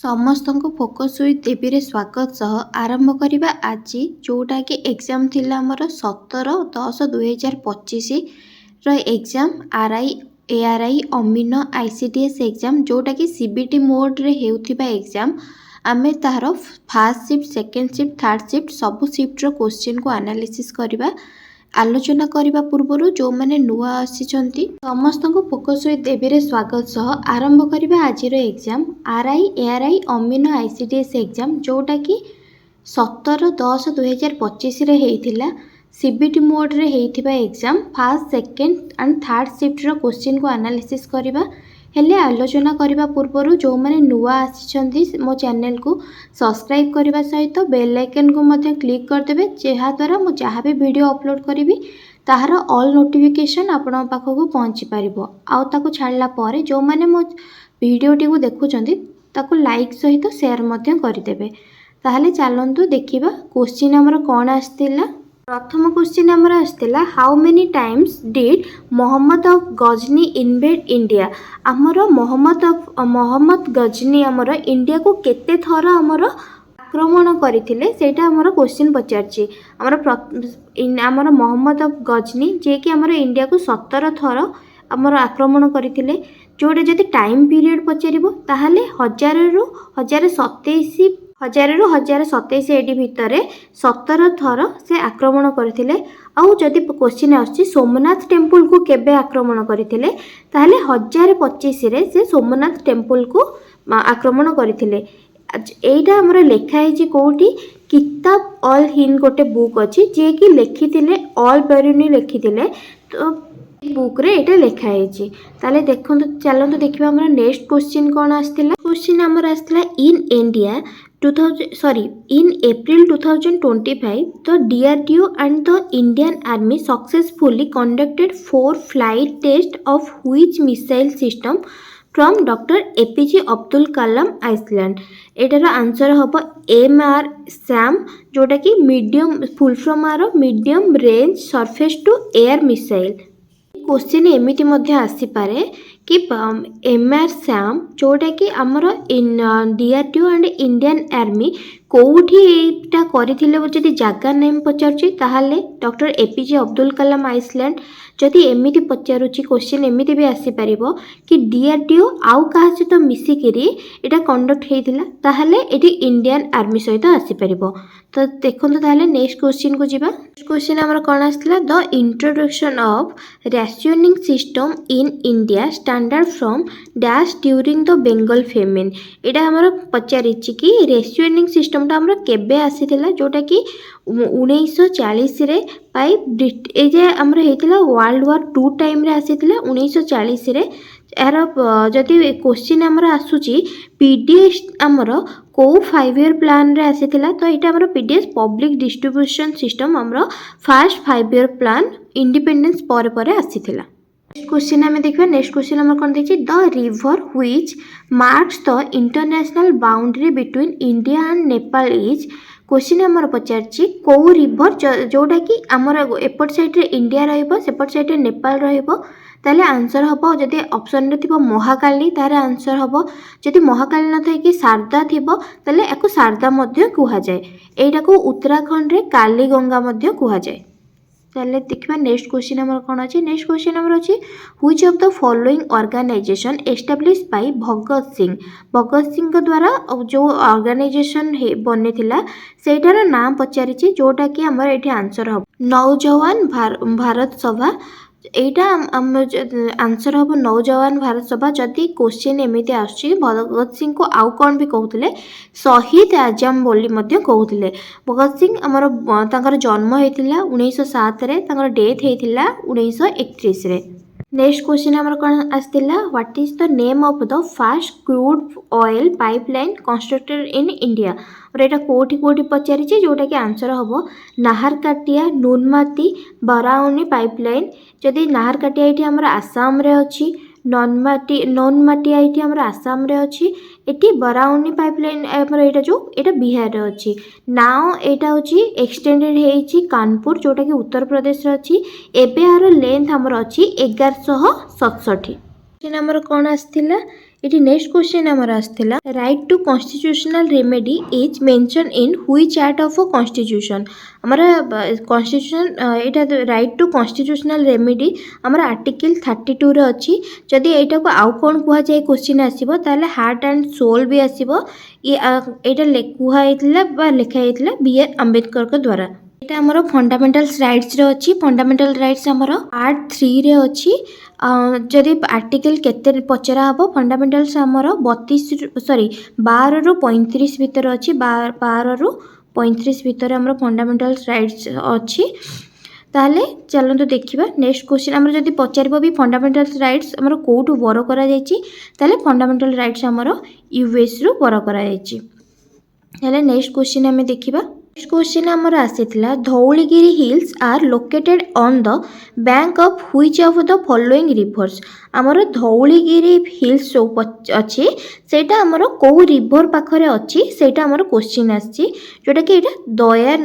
समस्त को focus with देवी रे स्वागत सह आरंभ करवा आज जोटा कि एग्जाम थिला हमर 17/10/2025 एग्जाम आरआई एआरआई अमीनो आईसीडीएस एग्जाम जोटा कि सीबीटी मोड रे हेउथिबा एग्जाम आमे तार first shift second shift third shift सबु शिफ्ट रो क्वेश्चन को एनालिसिस करबा आलोचना करने पूर्व जो मैंने नुआ आसी समस्त को फोकस विथ देवी रे स्वागत सह आरंभ करवा आज एग्जाम आरआई एआरआई अमीनो आईसीडीएस एग्जाम जोटा कि 17/10/2025 होता सीबीटी मोड रे होता exam first second and third shift रो क्वेश्चन को एनालिसिस करवा हेले आलोचना करने पूर्व जो मैंने नुआ आसी मो चैनल को सब्सक्राइब करने सहित बेल आइकन को मध्य क्लिक करदे जहाँद्वारा मुझे जहाँ भी वीडियो अपलोड करी तार ऑल नोटिफिकेशन आपण पाखक पहुँची पार आउ छाड़ला जो मैंने मो वीडियोटी को देखुंत लाइक सहित शेयर करदे। ताहले चलतु देखिबा क्वेश्चन हमर कौन आसतिला। प्रथम क्वेश्चन हमर आसतिला how many times did Mohammad of Ghazni invade India. हमर मोहम्मद गजनी हमर इंडिया को केते थर हमर आक्रमण करथिले सेटा हमर क्वेश्चन पचारछि। हमर मोहम्मद ऑफ गजनी जे कि हमर इंडिया को 17 थर हमर आक्रमण करथिले जोटा जदि टाइम पीरियड पचारिबो ताहाले 1000 रु 1027 एडी भितर 17 थर से आक्रमण करथिले। आउ जदि क्वेश्चन आछि सोमनाथ टेम्पल को केबे आक्रमण करथिले ताहाले 1025 रे से सोमनाथ टेम्पल को आक्रमण करथिले। एटा हमर लेखा है कोठी किताब ऑल हिंद गोटे बुक अच्छी जे कि लिखिथिले ऑल बेरुनी लिखिथिले तो बुक रे एटा लेखा है। ताले देखंतु चलंतु देखिबा हमर नेक्स्ट क्वेश्चन कोन आस्थिला। क्वेश्चन हमर आस्थिला in India in April 2025 the DRDO and the Indian Army successfully conducted 4 flight tests of which missile system from Dr. APJ Abdul Kalam Island। एटार आंसर हम MR SAM जोटा कि medium full form are medium range surface to air missile. Question एमिति मध्य आसी पारे कि MR SAM जोटा कि आमर DRDO एंड इंडियन आर्मी कौटी एटा करथिले जदि जगह name पचारुछि ताहाले doctor APJ Abdul Kalam Iceland. जदि एमिति पचारुछि क्वेश्चन एमिति भी आसी परिबो कि DRDO आउ कहा सहित मिसिकिरी एटा कंडक्ट हेतिला ताहाले एटी इंडियन आर्मी सहित आसी परिबो। तो देखंतु ताहाले नेक्स्ट क्वेश्चन को जिबा। क्वेश्चन हमर कोन आस्थिला the introduction of rationing system in India started from dash during the Bengal famine. एटा हमर पचारिछि कि रेशनिंग सिस्टम टा हमर केबे आसीथिला जोटा कि 1940 रे पाई ए जे हमर हेतिला वर्ल्ड वार 2 टाइम रे आसीथिला 1940 रे। यार जदि क्वेश्चन हमर आसुची पीडीएस हमर को 5 ईयर प्लान रे आसीथिला तो एटा हमर पीडीएस पब्लिक डिस्ट्रीब्यूशन सिस्टम हमर फर्स्ट 5 ईयर प्लान इंडिपेंडेंस पर आसीथिला। क्वेश्चन हमें देखिए नेक्स्ट क्वेश्चन हमर कोन देखि the river which marks the international boundary between India and Nepal is. Question हमर पचारछि को रिवर जोटा कि हमर एपट साइड रे इंडिया रहइबो सेपट साइड रे नेपाल रहइबो ताले आंसर हबो। जदि ऑप्शन रे थिबो महाकाली तारे आंसर हबो। जदि महाकाली न थाय कि शारदा थिबो ताले एको शारदा मध्य कुहा जाय। एटा को उत्तराखंड रे काली गंगा मध्य कुहा जाय। ताले देखिबा नेक्स्ट क्वेश्चन हमर कोन अछि। नेक्स्ट क्वेश्चन हमर अछि which of the following organisation establish by Bhagat Singh. Bhagat Singh के द्वारा जो ऑर्गेनाइजेशन बनेथिला सेटार नाम पचारिछि जोटा कि हमर एठी आंसर हबो नौजवान भारत सभा। एटा आंसर हम नौजवान भारत सभा। जदि क्वेश्चन एमिति आछि भगत सिंह को आउ कौन भी कहउथिले शहीद आजम बोली मध्य कहउथिले। भगत सिंह हमर तांकर जन्म हेतिला 1907 रे तांकर डेथ हेतिला 1931 रे। नेक्स्ट क्वेश्चन हमर कोन आस्तिला what is the name of the first crude oil pipeline constructed in India. और एटा कोठी कोठी पचारिछि जोटा कि आंसर हबो नाहरकाटिया नुनमाटी बराउनी पाइपलाइन। जदि नाहरकाटिया एठी हमर आसाम रे अछि नोनमाटी एठी हमर आसाम रे अछि एठी बराउनी पाइपलाइन हमर एटा बिहार रे अछि। नाउ एटा होछि एक्सटेंडेड हेछि कानपुर जोटा कि उत्तर प्रदेश रे अछि। एबे आरो लेंथ हमर अछि 1167। क्वेश्चन हमर कोन आस्थिला ये नेक्स्ट क्वेश्चन आमर आसला right to constitutional remedy is mention in which act of constitution आमर कॉन्स्टिट्यूशन एटा राइट टू कॉन्स्टिट्यूशनल रेमेडी आमर आर्टिकल 32 रे अछि जदि एटा को आउ कोन कुहा जाय क्वेश्चन आसीबो ताले हार्ट एंड सोल भी आसीबो एटा कुहा हेतला बा लिखा हेतला बी आर अंबेडकर के द्वारा एटा हमरो फंडामेंटल्स राइट्स रे अछि फंडामेंटल राइट्स हमरो पार्ट 3 रे अछि जदि आर्टिकल केते पचरा हबो फंडामेंटल्स हमरो 12 रु 35 भीतर अछि 12 रु 35 भीतर हमरो फंडामेंटल्स राइट्स अछि ताले चलंतु देखिबा नेक्स्ट क्वेश्चन हमरो जदि पचारबो भी फंडामेंटल्स राइट्स हमरो कोठु बरो करा जायछि ताले फंडामेंटल राइट्स हमरो यूएस रु बरो करा जायछि ताले नेक्स्ट क्वेश्चन हमें देखिबा नेक्स्ट क्वेश्चन हमर आसीतला Dhauligiri hills are located on the bank of which of the following rivers हमर धौलीगिरी हिल्स जो अछि सेटा हमर को रिवर पाखरे अछि सेटा हमर क्वेश्चन आछि जोटा कि एटा दया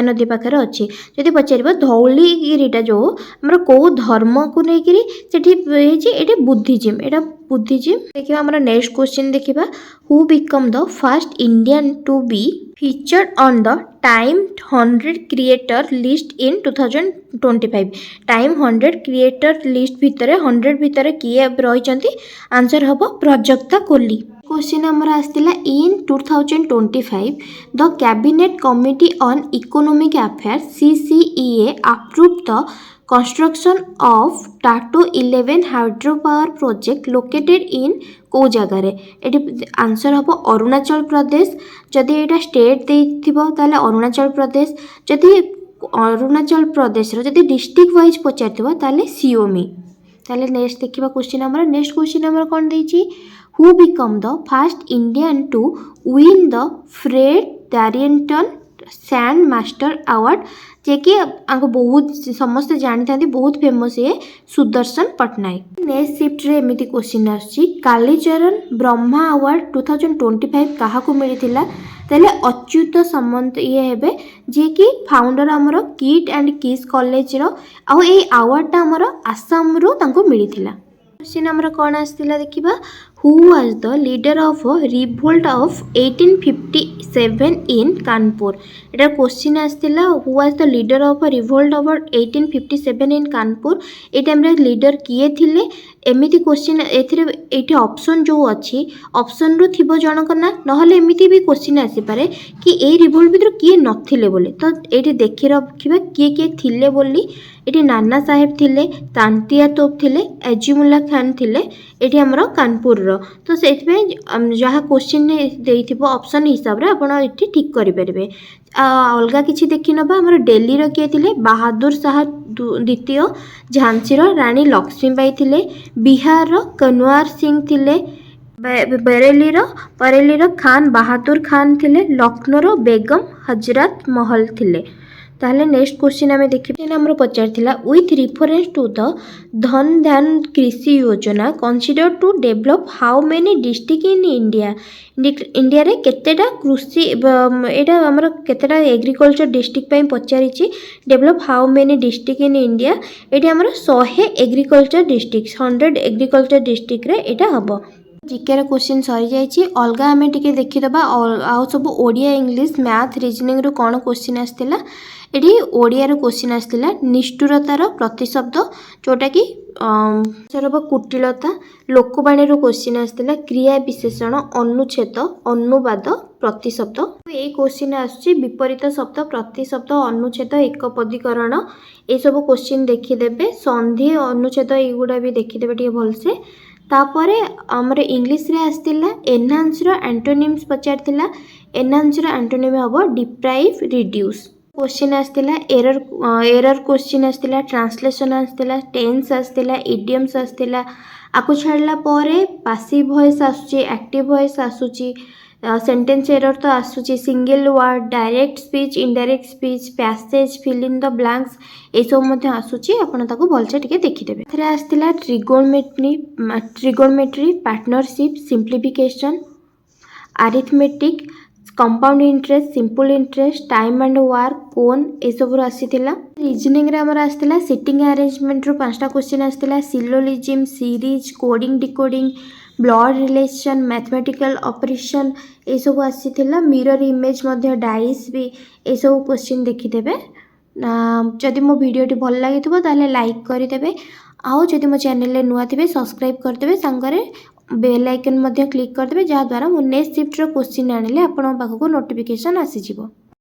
नदी पाखरे अछि जदि पचारिबो धौलीगिरीटा जो हमर को धर्म को नेगिरी सेठी हेछि एटा बुद्धिज्म देखिबा हमर नेक्स्ट क्वेश्चन देखिबा who become the first Indian to be featured on the Time 100 Creator List in 2025 Time 100 Creator List भितरे 100 भितरे किए रही आंसर हम प्रजक्ता कोहली क्वेश्चन हमर आस्तिला इन 2025 the cabinet committee on economic affairs CCEA approved the construction of Tato 11 hydropower project located in को जगार ये answer हम अरुणाचल प्रदेश जदि यहाँ स्टेट देथिबो ताले अरुणाचल प्रदेश जदि अरुणाचल प्रदेश जदि डिस्ट्रिक्ट वाइज पचार ताले सियोमी ताले नेक्स्ट देखिबा क्वेश्चन हमर नेक्स्ट क्वेश्चन हमर कोन देछि who become the first Indian to win the Fred Darington sand master award जे कि बहुत समस्त जानी था बहुत फेमस ये सुदर्शन पट्टनायक नेक्स्ट शिफ्ट रे एमिति क्वेश्चन आछि कालीचरण ब्रह्मा अवार्ड 2025 काहा को मिलिथिला ताले अच्युत सामंत ये हेबे जे कि फाउंडर हमरो किट एंड किस कॉलेज रो आ ए अवार्ड ता हमरो आसाम रो तांको मिलिथिला क्वेश्चन हमरो कोन आस्तिला देखिबा who was the leader of revolt of 1857 in Kanpur एटा क्वेश्चन आस्तिला who was the leader of revolt of 1857 in Kanpur ए टाइम रे लीडर किए थिले एमिति क्वेश्चन एथिरे एठी ऑप्शन जो अछि ऑप्शन रो थिबो जनक ना नहले एमिति भी क्वेश्चन आसी पारे कि ए रिवोल्ट भितर किए नथिले बोले तो एठी देखि रखिबा किए थिले बोली एठी नाना साहेब थिले तांतिया तोप थिले एजुमुल्ला खान थिले एठी हमरो कानपुर रो तो सेथि जहा क्वेश्चन देइथिबो ऑप्शन हिसाब रे आपण एठी ठीक करि परिबे अलगा किछि देखि नबा हमरो दिल्ली रो के थिले बहादुर शाह द्वितीय झांसी रो रानी लक्ष्मीबाई थिले बिहार रो कनवार सिंह थिले बरेली रो खान बहादुर खान थिले लखनऊ रो बेगम हजरत महल थिले ताहले नेक्स्ट क्वेश्चन हमें देखिबे हमरो पचार थिला विथ रेफरेंस टू द धन Dhaan Krishi Yojana considered to develop how many district in India रे केतेटा कृषि एटा हमरो केतेटा एग्रीकल्चर डिस्ट्रिक्ट पई पचारिछि develop how many district in India एटी हमरो 100 एग्रीकल्चर डिस्ट्रिक्ट 100 एग्रीकल्चर डिस्ट्रिक्ट रे एटा हबो जीके क्वेश्चन सरी जाइए अलग आम टे देखीदबा आउ सब ओडिया इंग्लिश मैथ रीजनिंग रू कौन क्वेश्चन आसला ये ओडिया क्वेश्चन आसला निष्ठुरतार प्रतिशब्द जोटा कि कुटिलता लोकवाणी क्वेश्चन आसला क्रिया विशेषण अनुच्छेद अनुवाद प्रतिशब्द ये क्वेश्चन आसुची विपरीत शब्द प्रतिशब्द अनुच्छेद एकपदीकरण ये सब क्वेश्चन देखीदेवे संधि अनुच्छेद युड़ा भी देखीदेवे टे भलसे तापर आमर इंग्लिश रे आसतिला एनहांस रो एंटोनिम्स पचारतिला एनहांस रो एंटोनिम हबो डिप्राइव रिड्यूस क्वेश्चन आसतिला एरर क्वेश्चन आसतिला ट्रांसलेशन आसतिला टेंस आसतिला इडियम्स आसतिला आकु छाड़ला परे पासिव वॉइस आसुची एक्टिव वॉइस आसुची सेंटेंस एरर तो आसुची single word direct speech indirect speech passage fill in the blanks ए सब मध्ये आसुची आपण ताको भलसे टिके देखिदेबे एथरे आस्तिला trigonometry partnership simplification arithmetic compound interest simple interest time and work कोन ए सब आसीतिला रीजनिंग रे हमर आस्तिला सिटिंग अरेंजमेंट रो पांचटा क्वेश्चन आस्तिला syllogism series coding decoding blood relation, mathematical operation ଏସବୁ ଆସିଥିଲା। ମିରର ଇମେଜ୍ ମଧ୍ୟ ଡାଇସ୍ ବି ଏସବୁ କ୍ୱେଶ୍ଚିନ୍ ଦେଖିଦେବେ। ଯଦି ମୋ ଭିଡ଼ିଓଟି ଭଲ ଲାଗିଥିବ ତାହେଲେ ଲାଇକ୍ କରିଦେବେ। ଆଉ ଯଦି ମୋ ଚ୍ୟାନେଲରେ ନୂଆ ଥିବେ ସବସ୍କ୍ରାଇବ୍ କରିଦେବେ, ସାଙ୍ଗରେ ବେଲ୍ ଆଇକନ୍ ମଧ୍ୟ କ୍ଲିକ୍ କରିଦେବେ, ଯାହାଦ୍ୱାରା ମୁଁ ନେକ୍ସଟ ସିଫ୍ଟର କ୍ୱେଶ୍ଚିନ୍ ଆଣିଲେ ଆପଣଙ୍କ ପାଖକୁ ନୋଟିଫିକେସନ୍ ଆସିଯିବ।